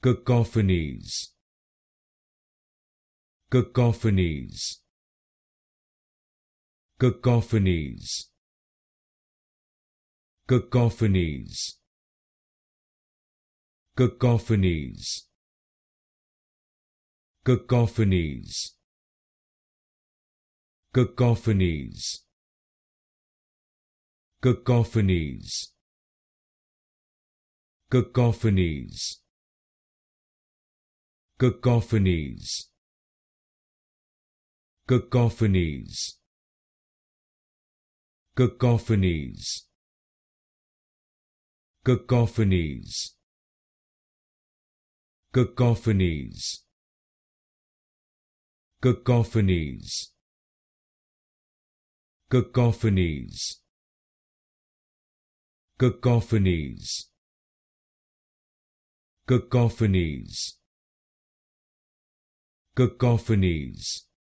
Cacophonies. Cacophonies. Cacophonies. Cacophonies. Cacophonies. Cacophonies. Cacophonies. Cacophonies. Cacophonies. Cacophonies. Cacophonies. Cacophonies. Cacophonies. Cacophonies. Cacophonies. Cacophonies. Cacophonies. Cacophonies. Cacophonies.